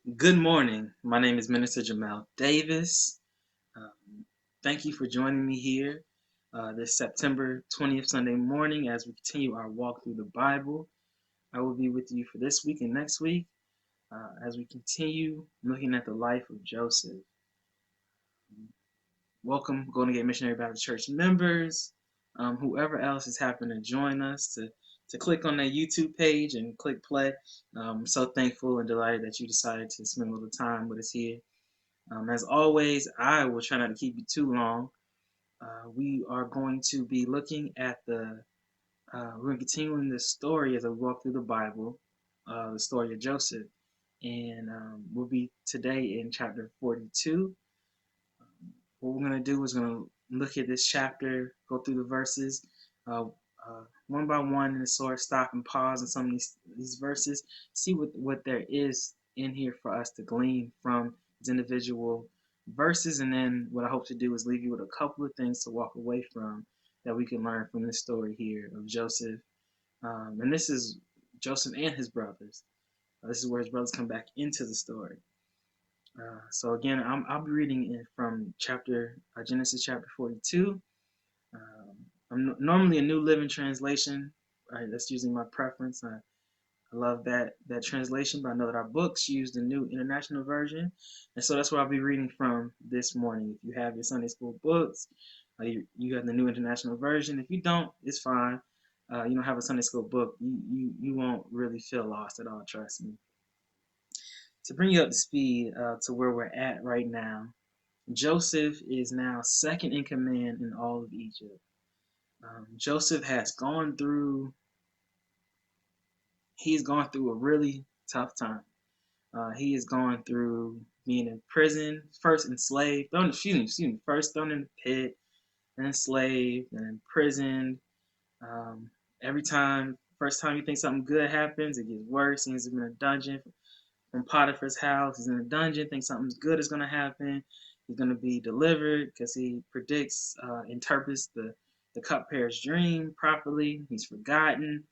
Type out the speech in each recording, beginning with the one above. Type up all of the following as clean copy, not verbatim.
Good morning. My name is Minister Jamel Davis. Um, Thank you for joining me here this September 20th Sunday morning as we continue our walk through the Bible. I will be with you for this week and next week as we continue looking at the life of Joseph. Welcome, Golden Gate Missionary Baptist Church members, whoever else has happened to join us to click on that YouTube page and click play. I'm so thankful and delighted that you decided to spend a little time with us here. As always, I will try not to keep you too long. We are going to be looking at we're going to continue in this story as I walk through the Bible, the story of Joseph. And we'll be today in chapter 42. What we're going to do is going to look at this chapter, go through the verses one by one, and sort of stop and pause on some of these verses, see what there is in here for us to glean from these individual verses. And then what I hope to do is leave you with a couple of things to walk away from that we can learn from this story here of Joseph. And this is Joseph and his brothers. This is where his brothers come back into the story. So again, I'll be reading it from Genesis chapter 42. I'm normally a New Living Translation. Right, that's usually my preference. I love that translation, but I know that our books use the New International Version, and so that's where I'll be reading from this morning. If you have your Sunday school books, you have the New International Version. If you don't, it's fine. You don't have a Sunday school book, you won't really feel lost at all. Trust me. To bring you up to speed to where we're at right now, Joseph is now second in command in all of Egypt. Joseph has he's gone through a really tough time. He has gone through being in prison, first enslaved, first thrown in the pit, then enslaved, then imprisoned. Um, first time you think something good happens, it gets worse. He's in a dungeon from Potiphar's house. He's in a dungeon, thinks something good is going to happen. He's going to be delivered because he interprets the cupbearer's dream properly. He's forgotten.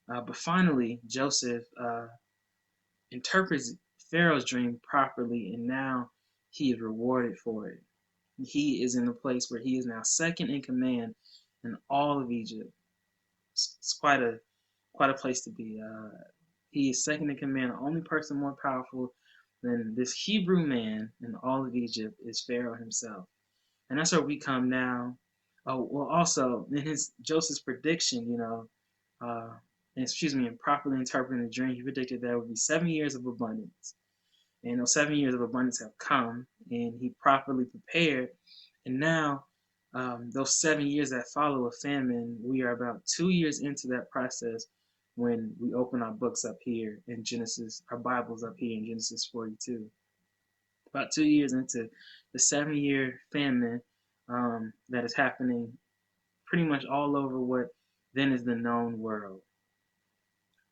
But finally, Joseph interprets Pharaoh's dream properly, and now he is rewarded for it. He is in a place where he is now second in command in all of Egypt. It's quite a place to be. He is second in command. The only person more powerful than this Hebrew man in all of Egypt is Pharaoh himself. And that's where we come now. Oh, well, also in his Joseph's prediction, in properly interpreting the dream, he predicted there would be 7 years of abundance. And those 7 years of abundance have come, and he properly prepared. And now, those 7 years that follow a famine, we are about 2 years into that process when we open our books up here in Genesis, our Bibles up here in Genesis 42. About 2 years into the 7-year famine that is happening pretty much all over what then is the known world.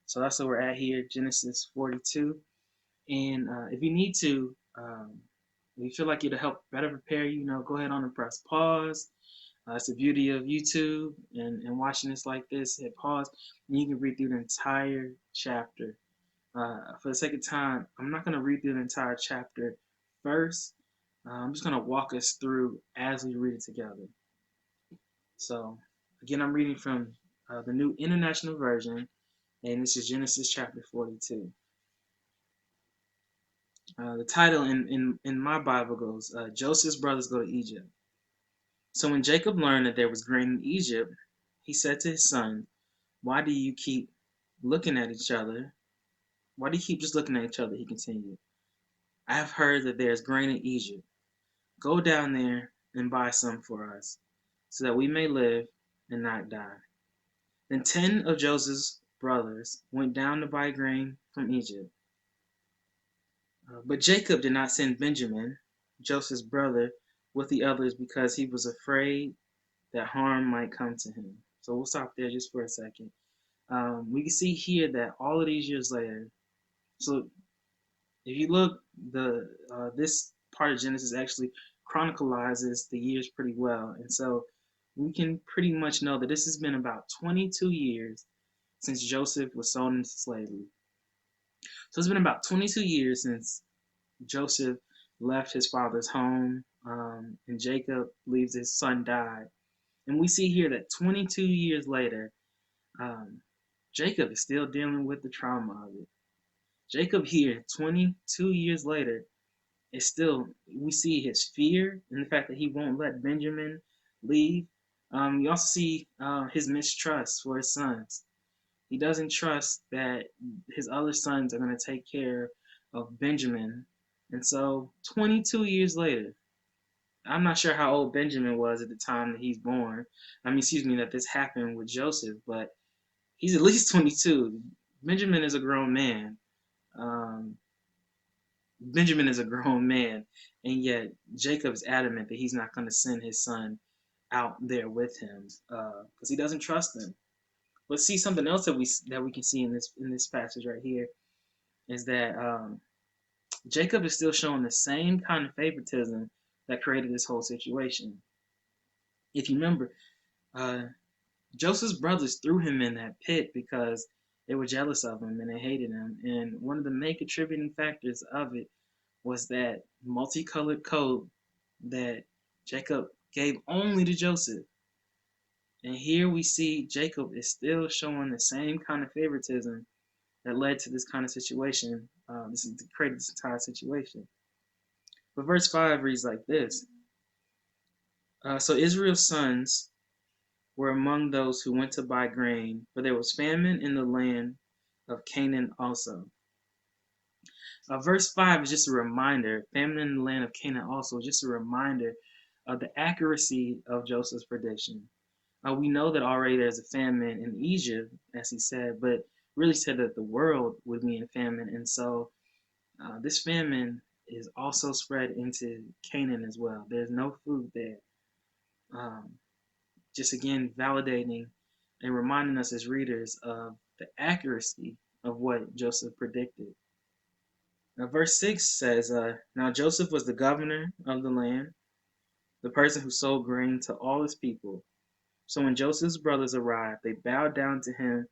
So that's where we're at here, Genesis 42. And if you need to, if you feel like it'll help better prepare you, go ahead on and press pause. It's the beauty of YouTube and watching this like this. Hit pause, and you can read through the entire chapter. For the sake of time, I'm not going to read through the entire chapter first. I'm just going to walk us through as we read it together. So, again, I'm reading from the New International Version, and this is Genesis chapter 42. The title in my Bible goes, Joseph's brothers go to Egypt. So when Jacob learned that there was grain in Egypt, he said to his son, why do you keep looking at each other? Why do you keep just looking at each other? He continued. I have heard that there is grain in Egypt. Go down there and buy some for us, so that we may live and not die. Then 10 of Joseph's brothers went down to buy grain from Egypt. But Jacob did not send Benjamin, Joseph's brother, with the others because he was afraid that harm might come to him. So we'll stop there just for a second. We can see here that all of these years later, so if you look, this part of Genesis actually chronicalizes the years pretty well. And so we can pretty much know that this has been about 22 years since Joseph was sold into slavery. So it's been about 22 years since Joseph left his father's home, and Jacob believes his son died. And we see here that 22 years later, um, Jacob is still dealing with the trauma of it. Jacob here, 22 years later, is still, we see his fear and the fact that he won't let Benjamin leave. You also see his mistrust for his sons. He doesn't trust that his other sons are going to take care of Benjamin. And so 22 years later, I'm not sure how old Benjamin was at the time that he's born. Excuse me, that this happened with Joseph, but he's at least 22. Benjamin is a grown man. Um, Benjamin is a grown man, and yet Jacob is adamant that he's not going to send his son out there with him because he doesn't trust him. But see, something else that we can see in this passage right here is that Jacob is still showing the same kind of favoritism that created this whole situation. If you remember, uh, Joseph's brothers threw him in that pit because they were jealous of him and they hated him. And one of the main contributing factors of it was that multicolored coat that Jacob gave only to Joseph. And here we see Jacob is still showing the same kind of favoritism that led to this kind of situation. This is to create this entire situation. But verse 5 reads like this. So Israel's sons were among those who went to buy grain, for there was famine in the land of Canaan also. Verse 5 is just a reminder, famine in the land of Canaan also, just a reminder of the accuracy of Joseph's prediction. We know that already there's a famine in Egypt, as he said, but really said that the world would be in famine. And so this famine is also spread into Canaan as well. There's no food there. Just again, validating and reminding us as readers of the accuracy of what Joseph predicted. Now, verse 6 says, Now Joseph was the governor of the land, the person who sold grain to all his people. So when Joseph's brothers arrived, they bowed down to him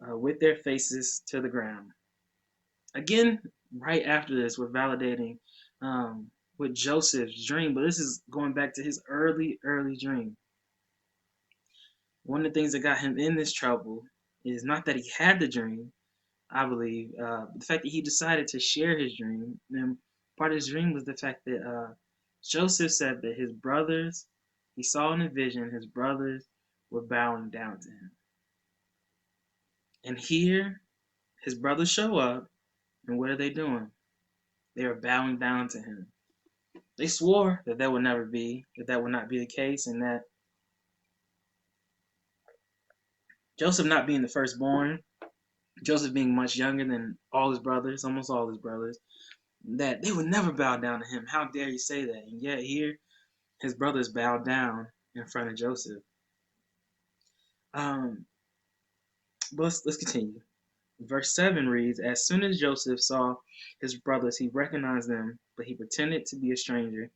with their faces to the ground. Again, right after this, we're validating with Joseph's dream, but this is going back to his early dream. One of the things that got him in this trouble is not that he had the dream, I believe, the fact that he decided to share his dream. And part of his dream was the fact that Joseph said that his brothers, he saw in a vision, his brothers were bowing down to him. And here, his brothers show up, and what are they doing? They are bowing down to him. They swore that that would never be, that would not be the case, and that Joseph not being the firstborn, Joseph being much younger than all his brothers, almost all his brothers, that they would never bow down to him. How dare you say that? And yet here, his brothers bowed down in front of Joseph. But let's continue. Verse 7 reads, As soon as Joseph saw his brothers, he recognized them, but he pretended to be a stranger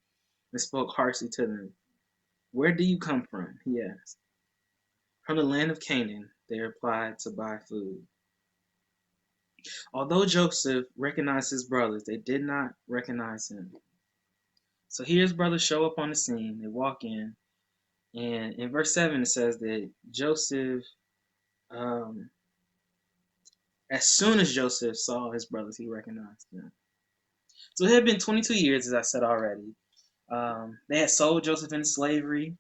and spoke harshly to them. Where do you come from? He asked. From the land of Canaan, they replied, to buy food. Although Joseph recognized his brothers, they did not recognize him. So here his brothers show up on the scene. They walk in, and in verse 7 it says that Joseph, as soon as Joseph saw his brothers, he recognized them. So it had been 22 years, as I said already. They had sold Joseph into slavery,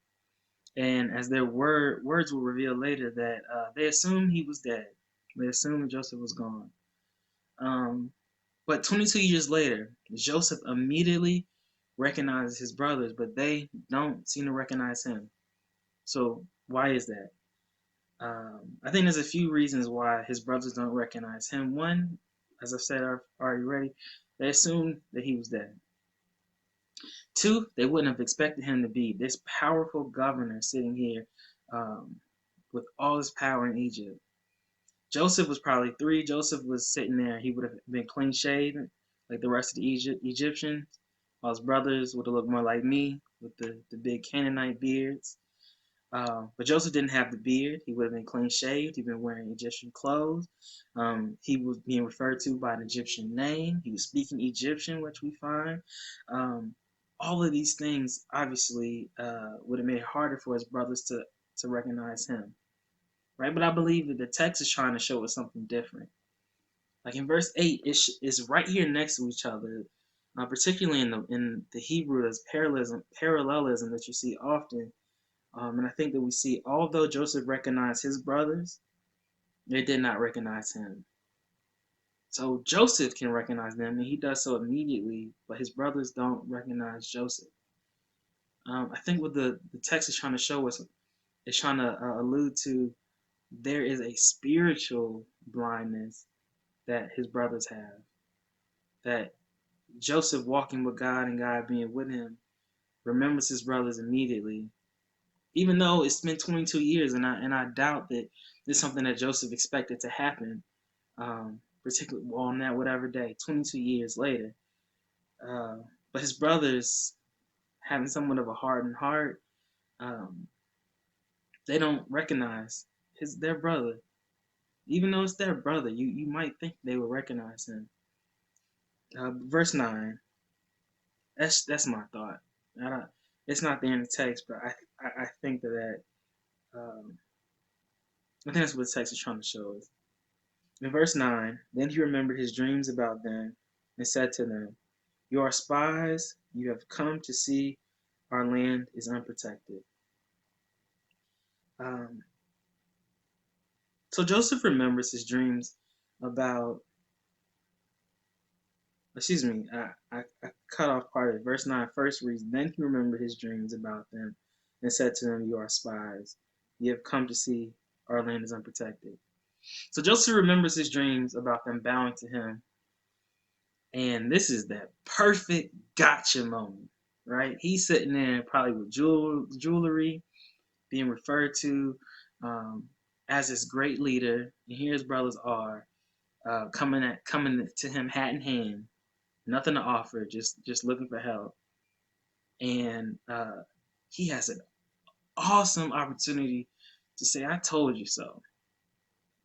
and as their words will reveal later, that they assumed he was dead. They assumed Joseph was gone. But 22 years later, Joseph immediately recognizes his brothers, but they don't seem to recognize him. So why is that? I think there's a few reasons why his brothers don't recognize him. One, as I've said already, they assumed that he was dead. Two, they wouldn't have expected him to be this powerful governor sitting here with all his power in Egypt. Joseph was probably 3. Joseph was sitting there. He would have been clean shaven like the rest of the Egyptians. All his brothers would have looked more like me with the big Canaanite beards. But Joseph didn't have the beard. He would have been clean shaved. He'd been wearing Egyptian clothes. He was being referred to by an Egyptian name. He was speaking Egyptian, which we find. Um, all of these things obviously would have made it harder for his brothers to recognize him, right? But I believe that the text is trying to show us something different. Like in verse 8, it's right here next to each other, particularly in the Hebrew, there's parallelism that you see often. And I think that we see, although Joseph recognized his brothers, they did not recognize him. So Joseph can recognize them, and he does so immediately, but his brothers don't recognize Joseph. I think what the text is trying to show us, is trying to allude to, there is a spiritual blindness that his brothers have. That Joseph, walking with God and God being with him, remembers his brothers immediately, even though it's been 22 years, and I doubt that this is something that Joseph expected to happen, particularly on that whatever day, 22 years later. Uh, but his brothers, having somewhat of a hardened heart, um, they don't recognize their brother, even though it's their brother. You might think they would recognize him. Verse 9. That's my thought. It's not there in the text, but I think um, I think that's what the text is trying to show us. In verse 9, then he remembered his dreams about them and said to them, "You are spies. You have come to see our land is unprotected." Um, so Joseph remembers his dreams about, excuse me, I cut off part of it. Verse 9 first reads, then he remembered his dreams about them and said to them, "You are spies. You have come to see our land is unprotected." So Joseph remembers his dreams about them bowing to him. And this is that perfect gotcha moment, right? He's sitting there probably with jewelry, being referred to as this great leader. And here his brothers are coming to him hat in hand, nothing to offer, just looking for help. And he has an awesome opportunity to say, "I told you so.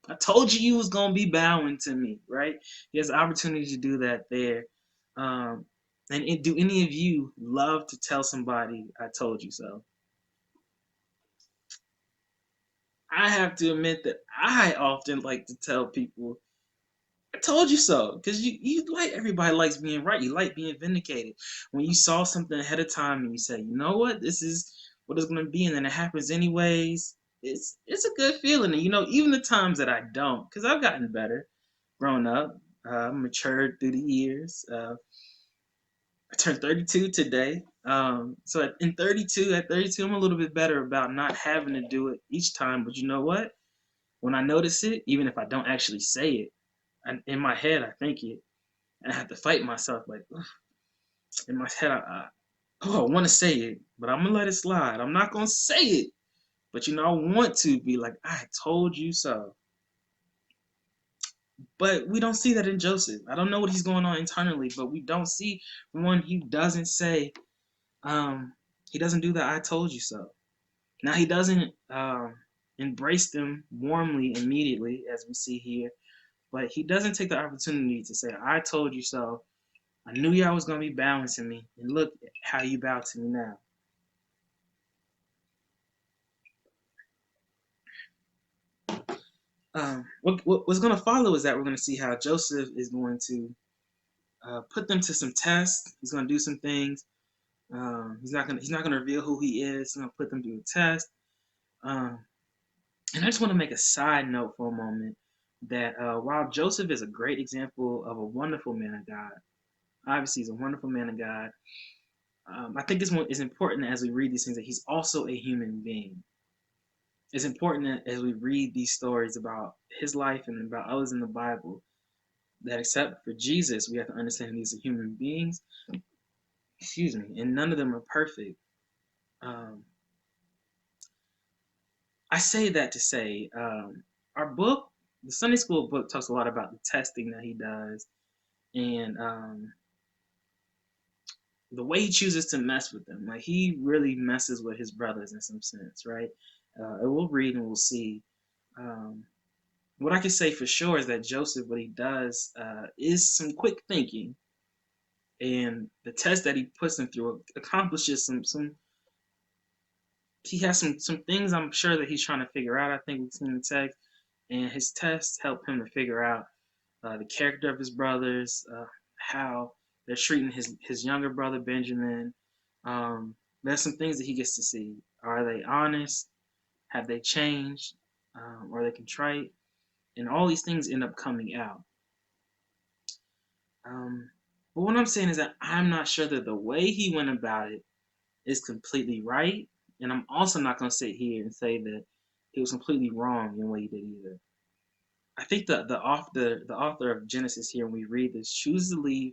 I told you was gonna be bowing to me," right? He has the opportunity to do that there. And do any of you love to tell somebody, "I told you so"? I have to admit that I often like to tell people, "I told you so," because you like, everybody likes being right. You like being vindicated. When you saw something ahead of time and you say, "You know what, this is what it's gonna be," and then it happens anyways. It's a good feeling. And even the times that I don't, because I've gotten better, grown up, matured through the years. I turned 32 today. So at 32, I'm a little bit better about not having to do it each time. But you know what? When I notice it, even if I don't actually say it, in my head I think it, and I have to fight myself. Like, ugh, in my head, I want to say it, but I'm gonna let it slide. I'm not gonna say it, but I want to be like, "I told you so." But we don't see that in Joseph. I don't know what he's going on internally, but we don't see one. He doesn't say, he doesn't do the "I told you so." Now he doesn't embrace them warmly immediately, as we see here, but he doesn't take the opportunity to say, "I told you so. I knew y'all was gonna be bowing to me, and look how you bow to me now." What's gonna follow is that we're gonna see how Joseph is going to put them to some tests. He's gonna do some things. He's not gonna reveal who he is. He's gonna put them through a test. Um, And I just want to make a side note for a moment that while Joseph is a great example of a wonderful man of God, obviously he's a wonderful man of God, I think it's important as we read these things that he's also a human being. It's important that as we read these stories about his life and about others in the Bible, that except for Jesus, we have to understand these are human beings, excuse me, and none of them are perfect. Um, I say that to say our book, the Sunday school book, talks a lot about the testing that he does, and the way he chooses to mess with them, like he really messes with his brothers in some sense, right? And we'll read and we'll see. Um, what I can say for sure is that Joseph, what he does is some quick thinking, and the test that he puts them through accomplishes some. He has some things I'm sure that he's trying to figure out. I think we've seen the text, and his tests help him to figure out the character of his brothers, how they're treating his younger brother Benjamin. There's some things that he gets to see. Are they honest? Have they changed? Are they contrite? And all these things end up coming out. Um, but what I'm saying is that I'm not sure that the way he went about it is completely right, and I'm also not going to sit here and say that he was completely wrong in what he did either. I think the author of Genesis here, when we read this, chooses to leave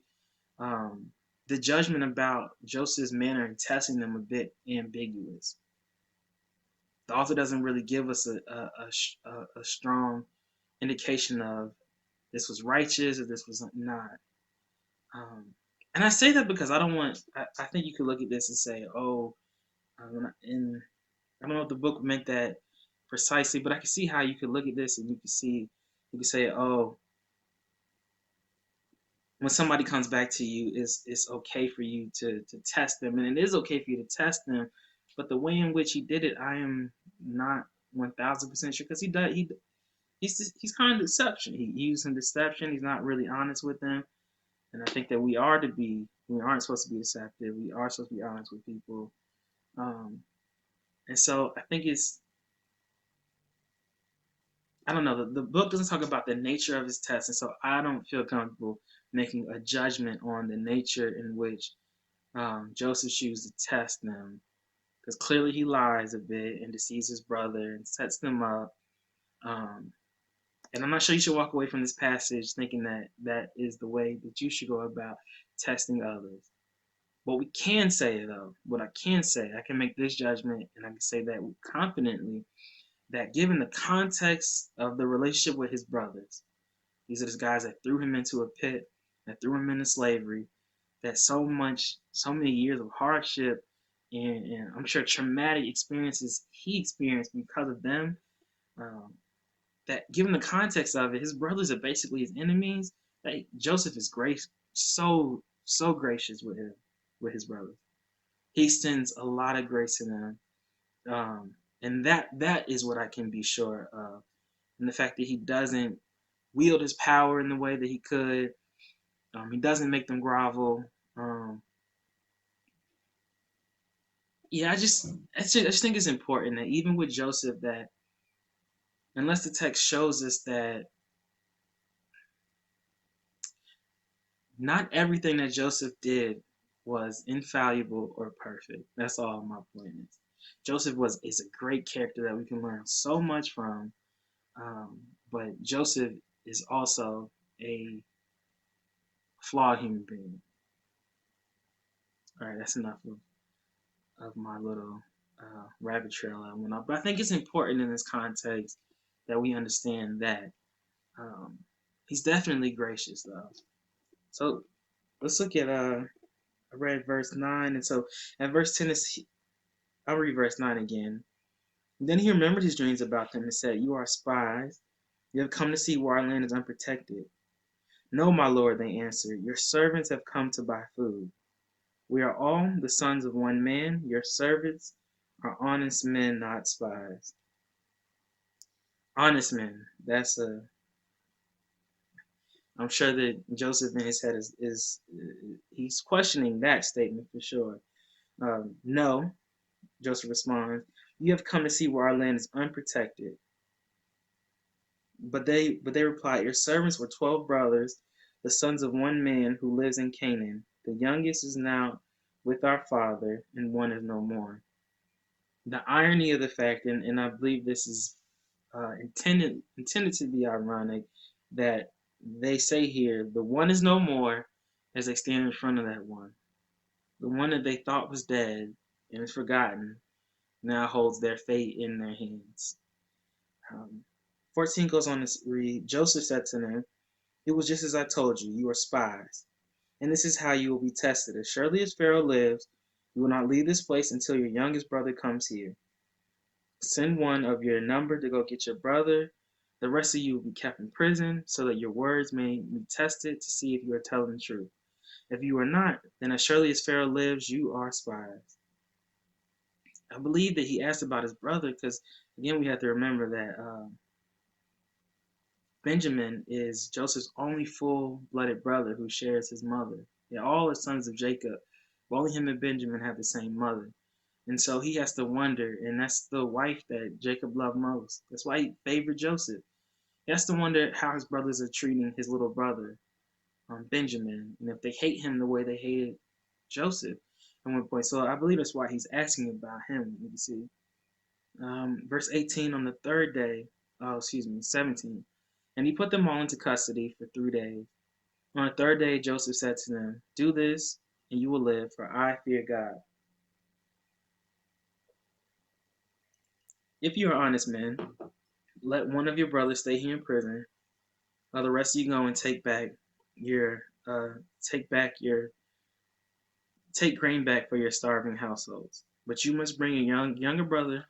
um, the judgment about Joseph's manner in testing them a bit ambiguous. The author doesn't really give us a strong indication of this was righteous or this was not. And I say that because I don't want. I think you could look at this and say, "Oh," and I don't know if the book meant that precisely, but I can see how you could look at this and you could say, "Oh, when somebody comes back to you, it's okay for you to test them, and it is okay for you to test them, but the way in which he did it, I am not 1,000% sure because he's kind of deception. He used some deception. He's not really honest with them, and I think that we aren't supposed to be deceptive. We are supposed to be honest with people, and so I think I don't know. The book doesn't talk about the nature of his test, and so I don't feel comfortable making a judgment on the nature in which Joseph chooses to test them, because clearly he lies a bit and deceives his brother and sets them up. Um, and I'm not sure you should walk away from this passage thinking that that is the way that you should go about testing others. What we can say, though, what I can say, I can make this judgment and I can say that confidently that given the context of the relationship with his brothers, these are the guys that threw him into a pit, that threw him into slavery, that so many years of hardship and I'm sure traumatic experiences he experienced because of them. Um, that given the context of it, his brothers are basically his enemies. That Joseph is so gracious with his brothers. He extends a lot of grace to them, and that is what I can be sure of. And the fact that he doesn't wield his power in the way that he could. He doesn't make them grovel. Yeah, I just think it's important that even with Joseph, that unless the text shows us that not everything that Joseph did was infallible or perfect. That's all my point is. Joseph is a great character that we can learn so much from, but Joseph is also a flawed human being. All right, that's enough of my little rabbit trail I went off. But I think it's important in this context that we understand that um, he's definitely gracious, though. So let's look at I read verse 9, and so at verse 10 I'll read verse 9 again. Then he remembered his dreams about them and said, "You are spies. You have come to see where our land is unprotected." "No, my lord," they answered. "Your servants have come to buy food. We are all the sons of one man. Your servants are honest men, not spies." Honest men. I'm sure that Joseph in his head is he's questioning that statement for sure. No, Joseph responds, "You have come to see where our land is unprotected." But they replied, "Your servants were 12 brothers, the sons of one man who lives in Canaan. The youngest is now with our father, and one is no more." The irony of the fact, and I believe this is intended to be ironic, that they say here, "The one is no more," as they stand in front of that one. The one that they thought was dead and is forgotten now holds their fate in their hands. Um, 14 goes on to read, "Joseph said to them, 'It was just as I told you. You are spies. And this is how you will be tested. As surely as Pharaoh lives, you will not leave this place until your youngest brother comes here. Send one of your number to go get your brother. The rest of you will be kept in prison, so that your words may be tested to see if you are telling the truth. If you are not, then as surely as Pharaoh lives, you are spies. I believe that he asked about his brother because, again, we have to remember that Benjamin is Joseph's only full-blooded brother who shares his mother. Yeah, all the sons of Jacob, but only him and Benjamin have the same mother. And so he has to wonder, and that's the wife that Jacob loved most. That's why he favored Joseph. He has to wonder how his brothers are treating his little brother, Benjamin, and if they hate him the way they hated Joseph at one point. So I believe that's why he's asking about him. You can see. Verse 18, on the third day, 17. And he put them all into custody for 3 days. On the third day, Joseph said to them, do this, and you will live, for I fear God. If you are honest men, let one of your brothers stay here in prison, while the rest of you go and your take back your take grain back for your starving households. But you must bring your youngest brother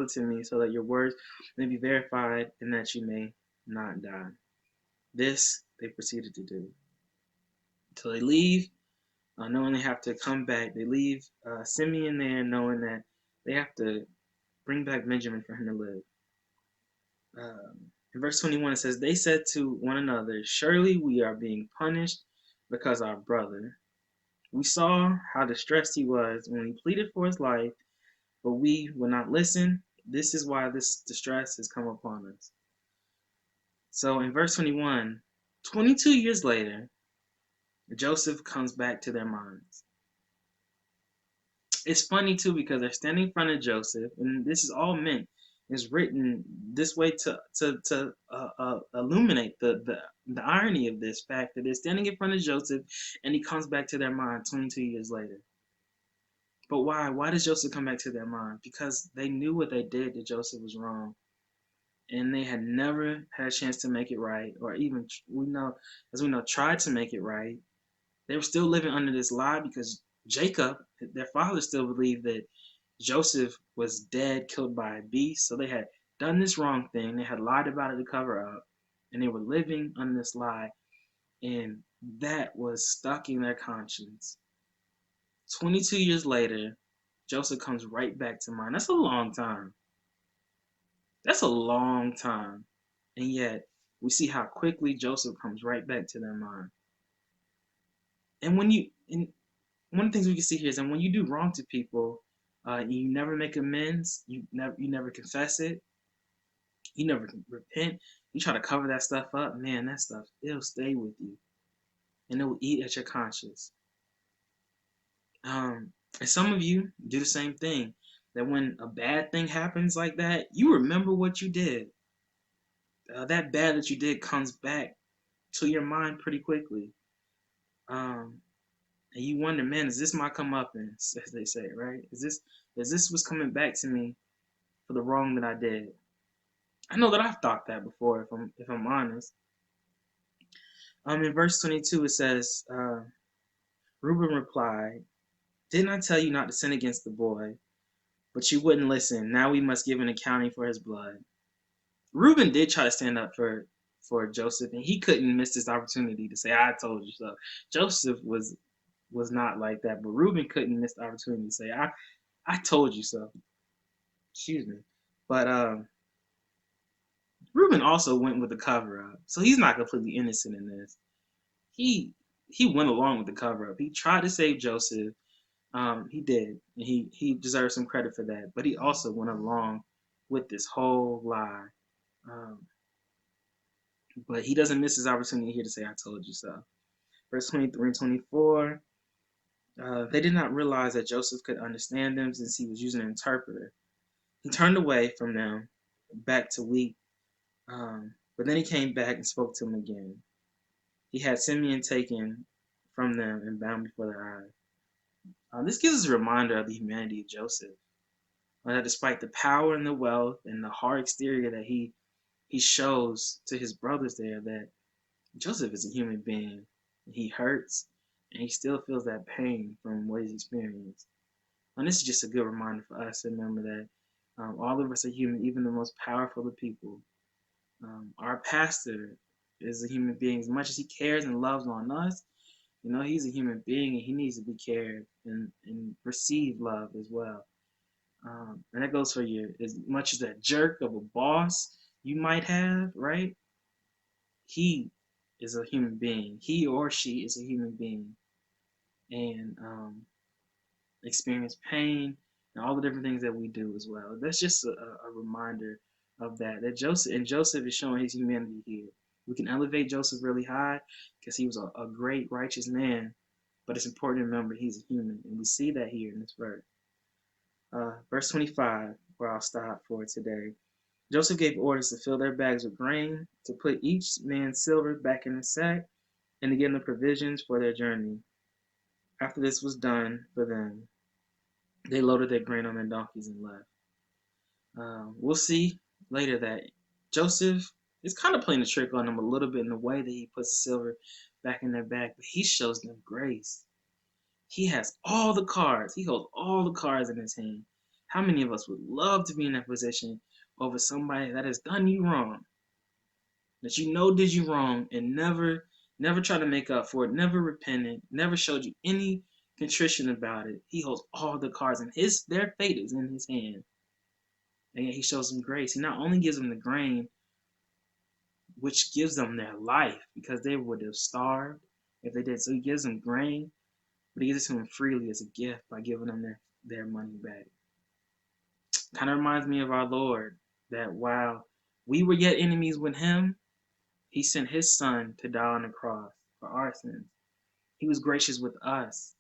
to me, so that your words may be verified and that you may not die. This they proceeded to do. So they leave, knowing they have to come back. They leave Simeon there, knowing that they have to bring back Benjamin for him to live. In verse 21, it says, they said to one another, surely we are being punished because our brother. We saw how distressed he was when he pleaded for his life, but we would not listen. This is why this distress has come upon us. So in verse 21, 22 years later, Joseph comes back to their minds. It's funny too, because they're standing in front of Joseph, and this is all meant, is written this way to illuminate the irony of this fact that they're standing in front of Joseph, and he comes back to their mind 22 years later. But why? Why does Joseph come back to their mind? Because they knew what they did to Joseph was wrong, and they had never had a chance to make it right, or even we know tried to make it right. They were still living under this lie because Jacob, their father, still believed that Joseph was dead, killed by a beast. So they had done this wrong thing. They had lied about it to cover up, and they were living under this lie, and that was stuck in their conscience. 22 years later, Joseph comes right back to mind. That's a long time. That's a long time. And yet, we see how quickly Joseph comes right back to their mind. And one of the things we can see here is that when you do wrong to people, you never make amends, you never confess it, you never repent, you try to cover that stuff up, man, that stuff, it'll stay with you. And it will eat at your conscience. And some of you do the same thing. That when a bad thing happens like that, you remember what you did. That bad that you did comes back to your mind pretty quickly. And you wonder, man, is this my comeuppance, as they say, right? Is this what's coming back to me for the wrong that I did? I know that I've thought that before, if I'm honest. In verse 22, it says, Reuben replied, didn't I tell you not to sin against the boy? But you wouldn't listen. Now we must give an accounting for his blood. Reuben did try to stand up for Joseph, and he couldn't miss this opportunity to say, I told you so. Joseph was not like that, but Reuben couldn't miss the opportunity to say, I told you so. Excuse me. But Reuben also went with the cover up, so he's not completely innocent in this. He went along with the cover up. He tried to save Joseph. He did, and he deserves some credit for that. But he also went along with this whole lie. But he doesn't miss his opportunity here to say, I told you so. Verse 23 and 24, they did not realize that Joseph could understand them since he was using an interpreter. He turned away from them, back to weep. But then he came back and spoke to them again. He had Simeon taken from them and bound before their eyes. This gives us a reminder of the humanity of Joseph. That despite the power and the wealth and the hard exterior that he shows to his brothers there, that Joseph is a human being. He hurts, and he still feels that pain from what he's experienced. And this is just a good reminder for us to remember that all of us are human, even the most powerful of people. Our pastor is a human being. As much as he cares and loves on us, he's a human being and he needs to be cared and receive love as well. And that goes for you. As much as that jerk of a boss you might have, right? He is a human being. He or she is a human being. And experience pain and all the different things that we do as well. That's just a reminder of that Joseph is showing his humanity here. We can elevate Joseph really high because he was a great righteous man, but it's important to remember he's a human, and we see that here in this verse. Verse 25, where I'll stop for today. Joseph gave orders to fill their bags with grain, to put each man's silver back in his sack, and to give them provisions for their journey. After this was done for them, they loaded their grain on their donkeys and left. We'll see later that Joseph is kind of playing a trick on them a little bit in the way that he puts the silver back in their bag, but he shows them grace. He has all the cards. He holds all the cards in his hand. How many of us would love to be in that position over somebody that has done you wrong, that did you wrong, and never tried to make up for it, never repented, never showed you any contrition about it? He holds all the cards, and their fate is in his hand. And yet he shows them grace. He not only gives them the grain, which gives them their life, because they would have starved if they did. So he gives them grain, but he gives it to them freely as a gift by giving them their money back. Kind of reminds me of our Lord, that while we were yet enemies with him, he sent his son to die on the cross for our sins. He was gracious with us.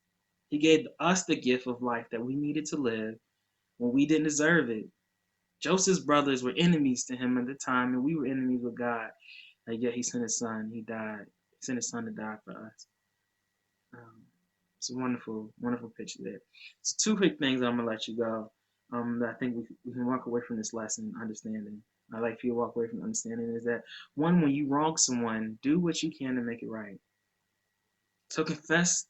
He gave us the gift of life that we needed to live when we didn't deserve it. Joseph's brothers were enemies to him at the time, and we were enemies with God. And yet he sent his son. He died. He sent his son to die for us. It's a wonderful, wonderful picture there. So two quick things I'm going to let you go that I think we can walk away from this lesson understanding. I like for you to walk away from understanding is that, one, when you wrong someone, do what you can to make it right. So confess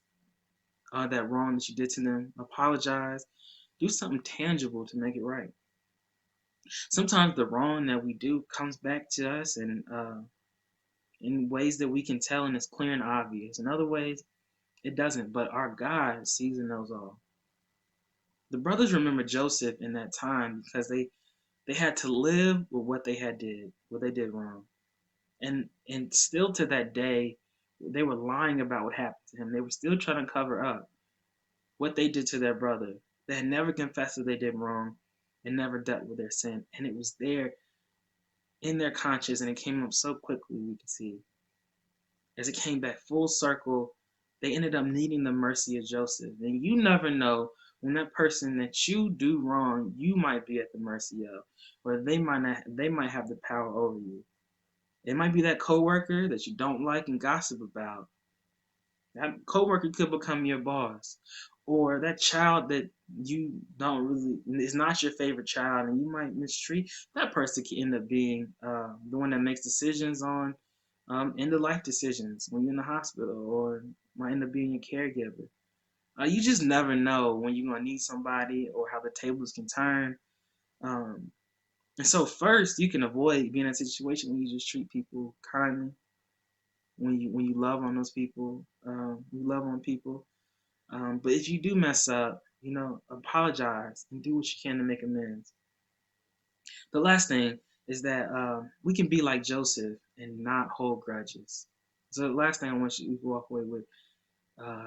that wrong that you did to them. Apologize. Do something tangible to make it right. Sometimes the wrong that we do comes back to us and in ways that we can tell and it's clear and obvious. In other ways, it doesn't, but our God sees and knows all. The brothers remember Joseph in that time because they had to live with what they did wrong. And still to that day, they were lying about what happened to him. They were still trying to cover up what they did to their brother. They had never confessed that they did wrong and never dealt with their sin. And it was there in their conscience, and it came up so quickly, we could see. As it came back full circle, they ended up needing the mercy of Joseph. And you never know when that person that you do wrong, you might be at the mercy of, or they might have the power over you. It might be that coworker that you don't like and gossip about. That coworker could become your boss, or that child that you don't really is not your favorite child, and you might mistreat. That person can end up being the one that makes decisions on end of life decisions when you're in the hospital, or might end up being your caregiver. You just never know when you're gonna need somebody or how the tables can turn. Um, and so first, you can avoid being in a situation when you just treat people kindly, when you love on those people, you love on people. But if you do mess up, apologize and do what you can to make amends. The last thing is that we can be like Joseph and not hold grudges. So the last thing I want you to walk away with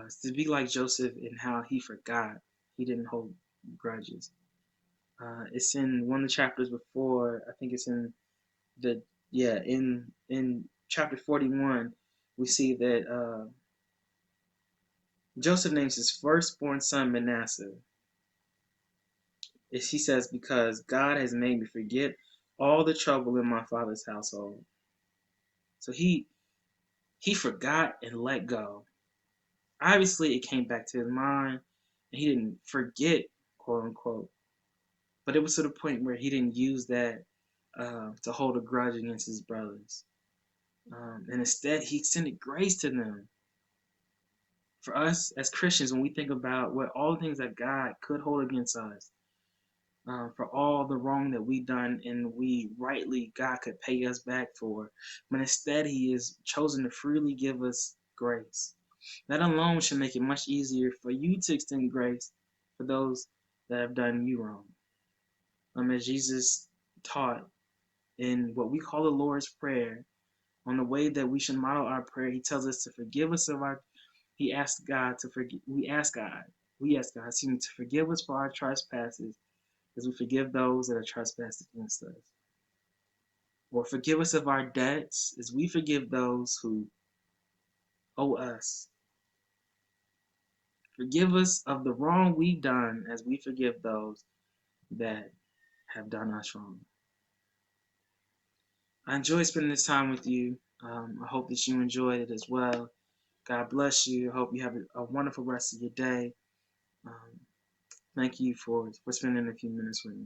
is to be like Joseph in how he forgot. He didn't hold grudges. It's in one of the chapters before. I think it's in in chapter 41. We see that Joseph names his firstborn son Manasseh. He says, because God has made me forget all the trouble in my father's household. So he forgot and let go. Obviously, it came back to his mind, and he didn't forget, quote unquote. But it was to the point where he didn't use that to hold a grudge against his brothers. And instead, he extended grace to them. For us as Christians, when we think about what all the things that God could hold against us, for all the wrong that we done and we rightly God could pay us back for, but instead He has chosen to freely give us grace. That alone should make it much easier for you to extend grace for those that have done you wrong. As Jesus taught in what we call the Lord's Prayer, on the way that we should model our prayer, He tells us to forgive us of our. He asked God to forgive. We ask God, excuse me, to forgive us for our trespasses, as we forgive those that are trespassed against us. Or forgive us of our debts, as we forgive those who owe us. Forgive us of the wrong we've done, as we forgive those that have done us wrong. I enjoyed spending this time with you. I hope that you enjoyed it as well. God bless you. I hope you have a wonderful rest of your day. Thank you for spending a few minutes with me.